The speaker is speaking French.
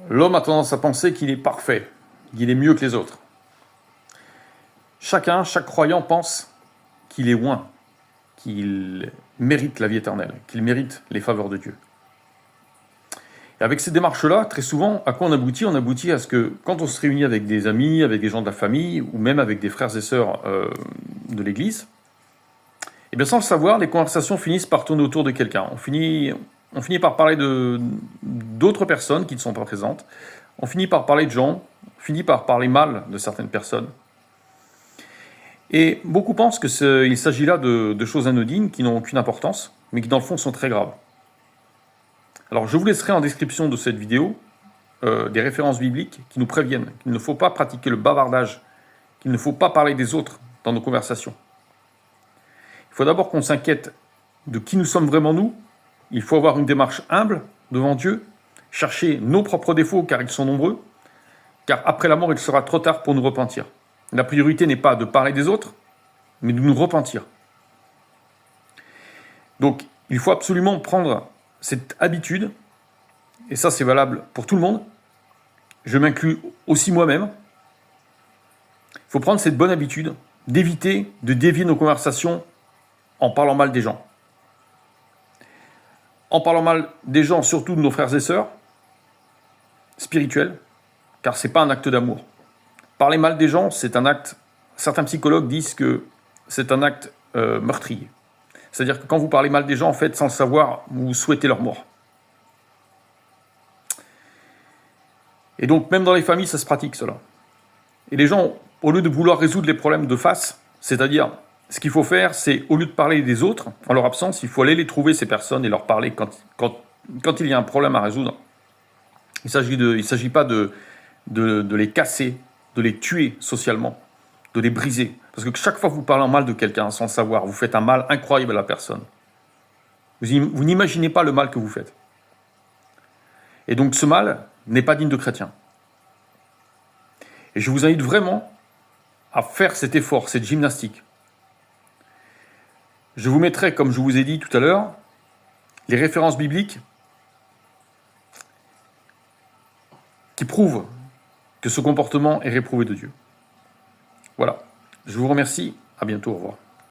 L'homme a tendance à penser qu'il est parfait, qu'il est mieux que les autres. Chaque croyant pense qu'il est loin, qu'il mérite la vie éternelle, qu'il mérite les faveurs de Dieu. Et avec ces démarches-là, très souvent, à quoi on aboutit? On aboutit à ce que, quand on se réunit avec des amis, avec des gens de la famille, ou même avec des frères et sœurs de l'Église, et bien sans le savoir, les conversations finissent par tourner autour de quelqu'un. On finit par parler d'autres personnes qui ne sont pas présentes. On finit par parler de gens, on finit par parler mal de certaines personnes. Et beaucoup pensent qu'il s'agit là de choses anodines qui n'ont aucune importance, mais qui dans le fond sont très graves. Alors je vous laisserai en description de cette vidéo des références bibliques qui nous préviennent qu'il ne faut pas pratiquer le bavardage, qu'il ne faut pas parler des autres dans nos conversations. Il faut d'abord qu'on s'inquiète de qui nous sommes vraiment nous. Il faut avoir une démarche humble devant Dieu, chercher nos propres défauts car ils sont nombreux, car après la mort il sera trop tard pour nous repentir. La priorité n'est pas de parler des autres, mais de nous repentir. Donc il faut absolument prendre cette habitude, et ça c'est valable pour tout le monde, je m'inclus aussi moi-même. Il faut prendre cette bonne habitude d'éviter de dévier nos conversations en parlant mal des gens. En parlant mal des gens, surtout de nos frères et sœurs, spirituels, car ce n'est pas un acte d'amour. Parler mal des gens, c'est un acte, certains psychologues disent que c'est un acte meurtrier. C'est-à-dire que quand vous parlez mal des gens, en fait, sans le savoir, vous souhaitez leur mort. Et donc, même dans les familles, ça se pratique, cela. Et les gens, au lieu de vouloir résoudre les problèmes de face, c'est-à-dire, ce qu'il faut faire, c'est, au lieu de parler des autres, en leur absence, il faut aller les trouver, ces personnes, et leur parler quand il y a un problème à résoudre. Il ne s'agit pas de les casser, de les tuer socialement, de les briser. Parce que chaque fois que vous parlez en mal de quelqu'un, sans le savoir, vous faites un mal incroyable à la personne. Vous n'imaginez pas le mal que vous faites. Et donc ce mal n'est pas digne de chrétien. Et je vous invite vraiment à faire cet effort, cette gymnastique. Je vous mettrai, comme je vous ai dit tout à l'heure, les références bibliques qui prouvent que ce comportement est réprouvé de Dieu. Voilà. Je vous remercie. À bientôt. Au revoir.